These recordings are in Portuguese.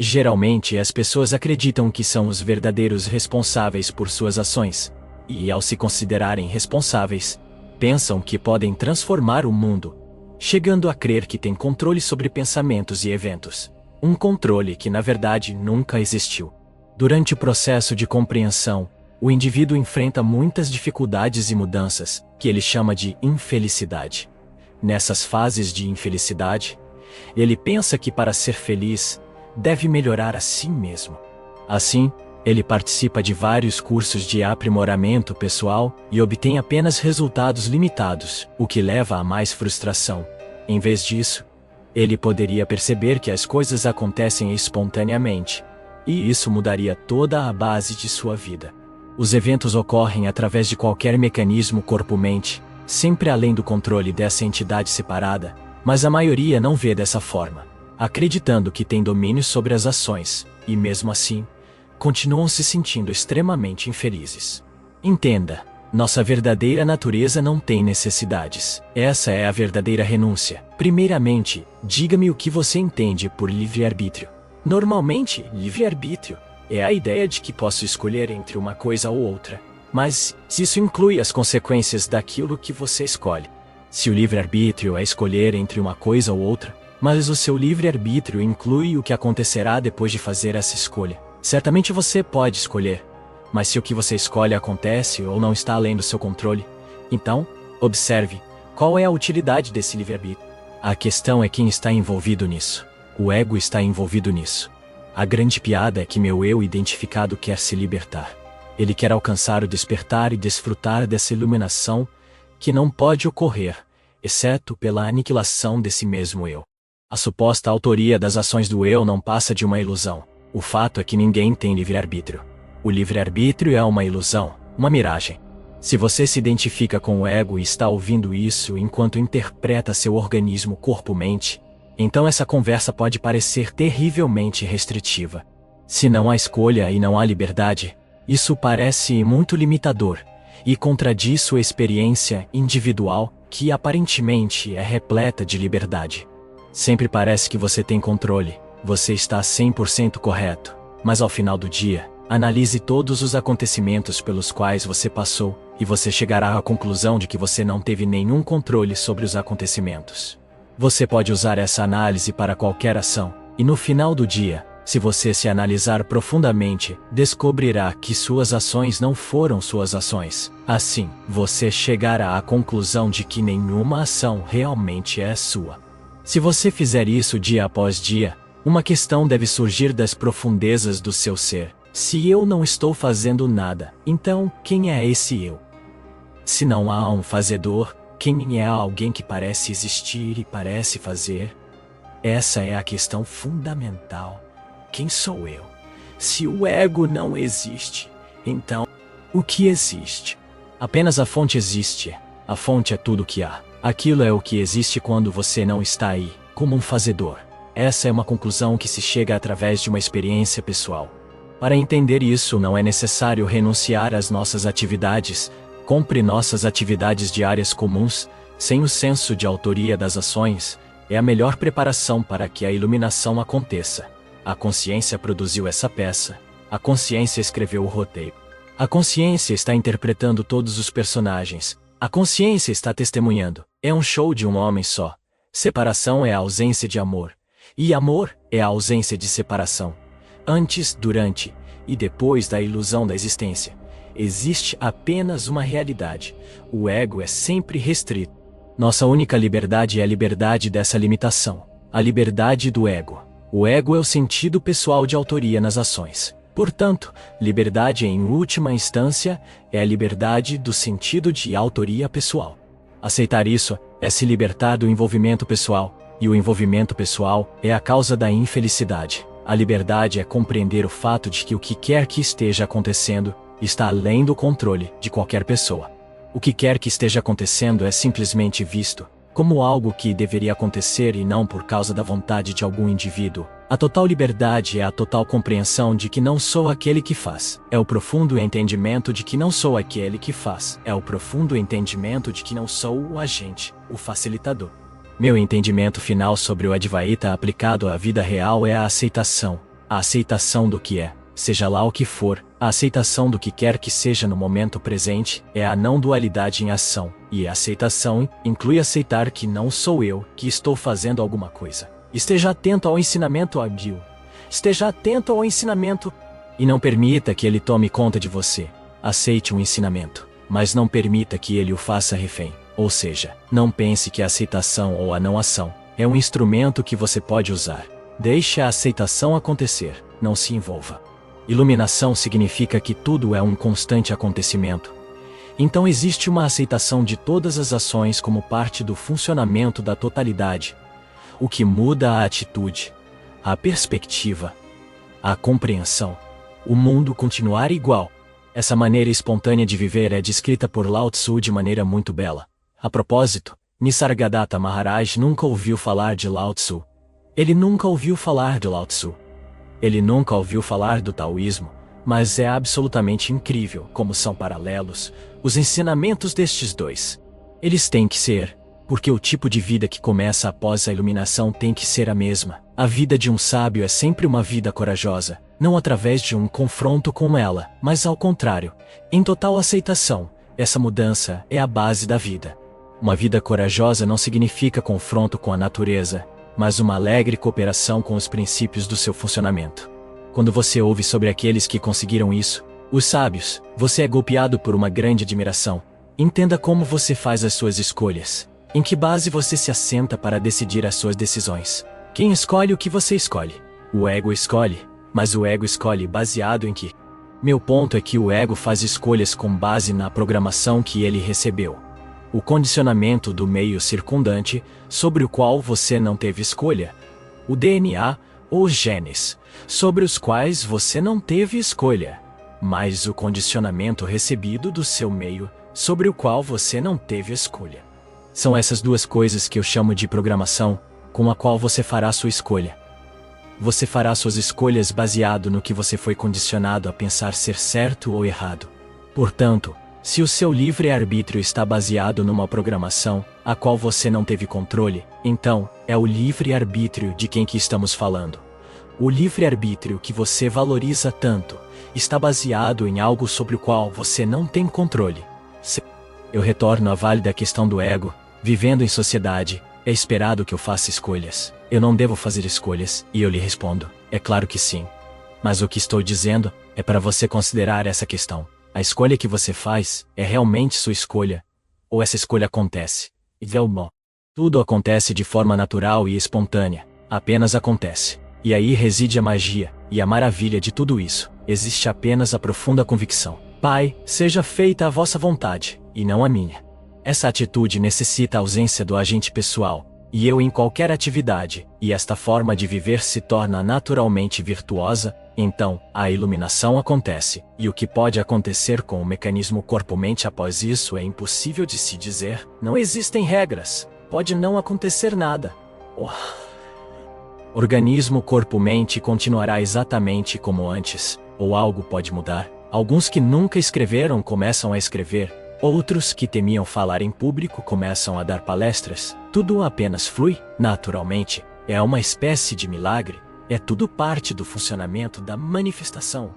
Geralmente as pessoas acreditam que são os verdadeiros responsáveis por suas ações, e ao se considerarem responsáveis, pensam que podem transformar o mundo, chegando a crer que têm controle sobre pensamentos e eventos. Um controle que na verdade nunca existiu. Durante o processo de compreensão, o indivíduo enfrenta muitas dificuldades e mudanças, que ele chama de infelicidade. Nessas fases de infelicidade, ele pensa que para ser feliz, deve melhorar a si mesmo. Assim, ele participa de vários cursos de aprimoramento pessoal e obtém apenas resultados limitados, o que leva a mais frustração. Em vez disso, ele poderia perceber que as coisas acontecem espontaneamente, e isso mudaria toda a base de sua vida. Os eventos ocorrem através de qualquer mecanismo corpo-mente, sempre além do controle dessa entidade separada, mas a maioria não vê dessa forma, acreditando que tem domínio sobre as ações, e mesmo assim, continuam se sentindo extremamente infelizes. Entenda, nossa verdadeira natureza não tem necessidades. Essa é a verdadeira renúncia. Primeiramente, diga-me o que você entende por livre-arbítrio. Normalmente, livre-arbítrio é a ideia de que posso escolher entre uma coisa ou outra, mas isso inclui as consequências daquilo que você escolhe. Se o livre-arbítrio é escolher entre uma coisa ou outra, mas o seu livre-arbítrio inclui o que acontecerá depois de fazer essa escolha. Certamente você pode escolher, mas se o que você escolhe acontece ou não está além do seu controle, então, observe, qual é a utilidade desse livre-arbítrio? A questão é quem está envolvido nisso. O ego está envolvido nisso. A grande piada é que meu eu identificado quer se libertar. Ele quer alcançar o despertar e desfrutar dessa iluminação que não pode ocorrer, exceto pela aniquilação desse mesmo eu. A suposta autoria das ações do eu não passa de uma ilusão. O fato é que ninguém tem livre-arbítrio. O livre-arbítrio é uma ilusão, uma miragem. Se você se identifica com o ego e está ouvindo isso enquanto interpreta seu organismo corpo-mente, então essa conversa pode parecer terrivelmente restritiva. Se não há escolha e não há liberdade, isso parece muito limitador e contradiz sua experiência individual, que aparentemente é repleta de liberdade. Sempre parece que você tem controle, você está 100% correto, mas ao final do dia, analise todos os acontecimentos pelos quais você passou e você chegará à conclusão de que você não teve nenhum controle sobre os acontecimentos. Você pode usar essa análise para qualquer ação, e no final do dia, se você se analisar profundamente, descobrirá que suas ações não foram suas ações. Assim, você chegará à conclusão de que nenhuma ação realmente é sua. Se você fizer isso dia após dia, uma questão deve surgir das profundezas do seu ser. Se eu não estou fazendo nada, então quem é esse eu? Se não há um fazedor, quem é alguém que parece existir e parece fazer? Essa é a questão fundamental. Quem sou eu? Se o ego não existe, então o que existe? Apenas a fonte existe. A fonte é tudo o que há. Aquilo é o que existe quando você não está aí, como um fazedor. Essa é uma conclusão que se chega através de uma experiência pessoal. Para entender isso, não é necessário renunciar às nossas atividades. Compre nossas atividades diárias comuns, sem o senso de autoria das ações, é a melhor preparação para que a iluminação aconteça. A consciência produziu essa peça. A consciência escreveu o roteiro. A consciência está interpretando todos os personagens. A consciência está testemunhando. É um show de um homem só. Separação é a ausência de amor. E amor é a ausência de separação. Antes, durante e depois da ilusão da existência, existe apenas uma realidade. O ego é sempre restrito. Nossa única liberdade é a liberdade dessa limitação. A liberdade do ego. O ego é o sentido pessoal de autoria nas ações. Portanto, liberdade em última instância é a liberdade do sentido de autoria pessoal. Aceitar isso é se libertar do envolvimento pessoal, e o envolvimento pessoal é a causa da infelicidade. A liberdade é compreender o fato de que o que quer que esteja acontecendo está além do controle de qualquer pessoa. O que quer que esteja acontecendo é simplesmente visto como algo que deveria acontecer e não por causa da vontade de algum indivíduo. A total liberdade é a total compreensão de que não sou aquele que faz. É o profundo entendimento de que não sou aquele que faz. É o profundo entendimento de que não sou o agente, o facilitador. Meu entendimento final sobre o Advaita aplicado à vida real é a aceitação. A aceitação do que é, seja lá o que for, a aceitação do que quer que seja no momento presente, é a não dualidade em ação, e a aceitação inclui aceitar que não sou eu que estou fazendo alguma coisa. Esteja atento ao ensinamento hábil. Esteja atento ao ensinamento e não permita que ele tome conta de você. Aceite um ensinamento, mas não permita que ele o faça refém. Ou seja, não pense que a aceitação ou a não ação é um instrumento que você pode usar. Deixe a aceitação acontecer, não se envolva. Iluminação significa que tudo é um constante acontecimento. Então existe uma aceitação de todas as ações como parte do funcionamento da totalidade, o que muda a atitude, a perspectiva, a compreensão. O mundo continuar igual. Essa maneira espontânea de viver é descrita por Lao Tzu de maneira muito bela. A propósito, Nisargadatta Maharaj nunca ouviu falar de Lao Tzu. Ele nunca ouviu falar de Lao Tzu. Ele nunca ouviu falar do taoísmo, mas é absolutamente incrível como são paralelos os ensinamentos destes dois. Eles têm que ser, porque o tipo de vida que começa após a iluminação tem que ser a mesma. A vida de um sábio é sempre uma vida corajosa, não através de um confronto com ela, mas ao contrário, em total aceitação. Essa mudança é a base da vida. Uma vida corajosa não significa confronto com a natureza, mas uma alegre cooperação com os princípios do seu funcionamento. Quando você ouve sobre aqueles que conseguiram isso, os sábios, você é golpeado por uma grande admiração. Entenda como você faz as suas escolhas. Em que base você se assenta para decidir as suas decisões? Quem escolhe o que você escolhe? O ego escolhe, mas o ego escolhe baseado em que? Meu ponto é que o ego faz escolhas com base na programação que ele recebeu. O condicionamento do meio circundante, sobre o qual você não teve escolha. O DNA, ou os genes, sobre os quais você não teve escolha. Mas o condicionamento recebido do seu meio, sobre o qual você não teve escolha. São essas duas coisas que eu chamo de programação, com a qual você fará sua escolha. Você fará suas escolhas baseado no que você foi condicionado a pensar ser certo ou errado. Portanto, se o seu livre-arbítrio está baseado numa programação, a qual você não teve controle, então, é o livre-arbítrio de quem que estamos falando. O livre-arbítrio que você valoriza tanto, está baseado em algo sobre o qual você não tem controle. Eu retorno à válida questão do ego. Vivendo em sociedade, é esperado que eu faça escolhas. Eu não devo fazer escolhas, e eu lhe respondo, é claro que sim. Mas o que estou dizendo é para você considerar essa questão. A escolha que você faz é realmente sua escolha? Ou essa escolha acontece? Tudo acontece de forma natural e espontânea. Apenas acontece. E aí reside a magia, e a maravilha de tudo isso. Existe apenas a profunda convicção. Pai, seja feita a vossa vontade, e não a minha. Essa atitude necessita a ausência do agente pessoal, e eu em qualquer atividade, e esta forma de viver se torna naturalmente virtuosa, então, a iluminação acontece, e o que pode acontecer com o mecanismo corpo-mente após isso é impossível de se dizer. Não existem regras, pode não acontecer nada. Organismo corpo-mente continuará exatamente como antes, ou algo pode mudar. Alguns que nunca escreveram começam a escrever, outros que temiam falar em público começam a dar palestras. Tudo apenas flui, naturalmente. É uma espécie de milagre. É tudo parte do funcionamento da manifestação.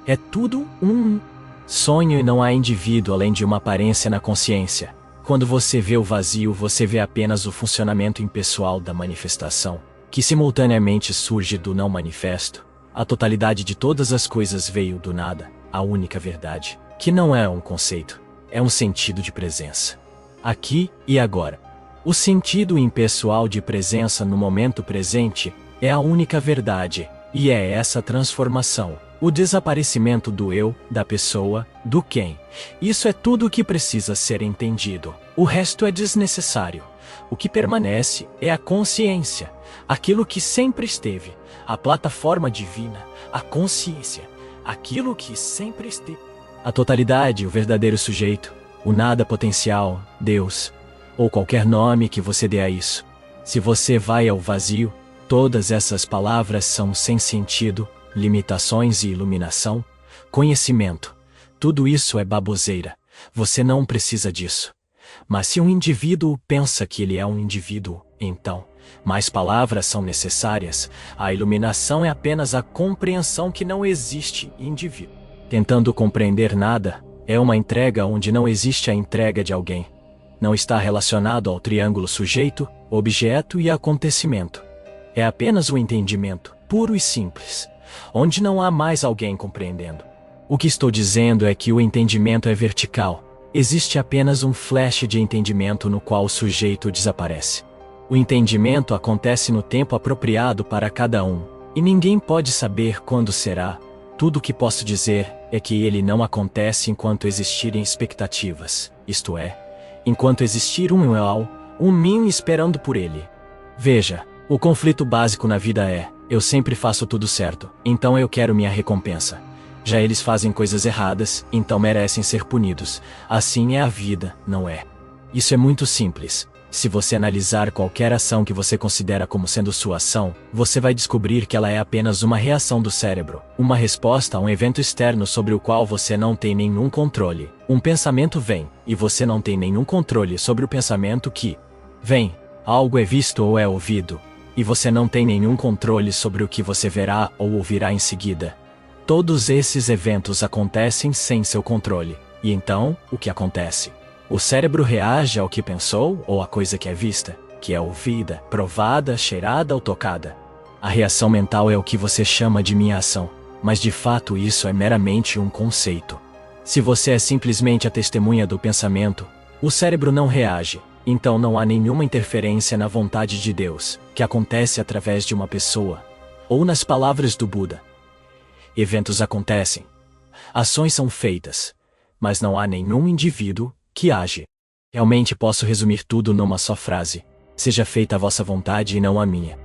É tudo um sonho e não há indivíduo além de uma aparência na consciência. Quando você vê o vazio, você vê apenas o funcionamento impessoal da manifestação, que simultaneamente surge do não manifesto. A totalidade de todas as coisas veio do nada, a única verdade, que não é um conceito, é um sentido de presença. Aqui e agora. O sentido impessoal de presença no momento presente é a única verdade, e é essa transformação, o desaparecimento do eu, da pessoa, do quem. Isso é tudo o que precisa ser entendido. O resto é desnecessário. O que permanece é a consciência, aquilo que sempre esteve, a plataforma divina, a consciência, aquilo que sempre esteve. A totalidade, o verdadeiro sujeito, o nada potencial, Deus, ou qualquer nome que você dê a isso. Se você vai ao vazio, todas essas palavras são sem sentido, limitações e iluminação, conhecimento. Tudo isso é baboseira. Você não precisa disso. Mas se um indivíduo pensa que ele é um indivíduo, então, Mais palavras são necessárias. A iluminação é apenas a compreensão que não existe indivíduo. Tentando compreender nada, é uma entrega onde não existe a entrega de alguém. Não está relacionado ao triângulo sujeito, objeto e acontecimento. É apenas o entendimento, puro e simples, onde não há mais alguém compreendendo. O que estou dizendo é que o entendimento é vertical. Existe apenas um flash de entendimento no qual o sujeito desaparece. O entendimento acontece no tempo apropriado para cada um, e ninguém pode saber quando será. Tudo o que posso dizer é que ele não acontece enquanto existirem expectativas, isto é, enquanto existir um eu, um mim esperando por ele. Veja, o conflito básico na vida é: eu sempre faço tudo certo, então eu quero minha recompensa. Já eles fazem coisas erradas, então merecem ser punidos. Assim é a vida, não é? Isso é muito simples. Se você analisar qualquer ação que você considera como sendo sua ação, você vai descobrir que ela é apenas uma reação do cérebro, uma resposta a um evento externo sobre o qual você não tem nenhum controle. Um pensamento vem, e você não tem nenhum controle sobre o pensamento que vem. Algo é visto ou é ouvido, e você não tem nenhum controle sobre o que você verá ou ouvirá em seguida. Todos esses eventos acontecem sem seu controle. E então, o que acontece? O cérebro reage ao que pensou ou à coisa que é vista, que é ouvida, provada, cheirada ou tocada. A reação mental é o que você chama de minha ação, mas de fato isso é meramente um conceito. Se você é simplesmente a testemunha do pensamento, o cérebro não reage, então não há nenhuma interferência na vontade de Deus, que acontece através de uma pessoa. Ou nas palavras do Buda: eventos acontecem, ações são feitas, mas não há nenhum indivíduo que age. Realmente posso resumir tudo numa só frase: seja feita a vossa vontade e não a minha.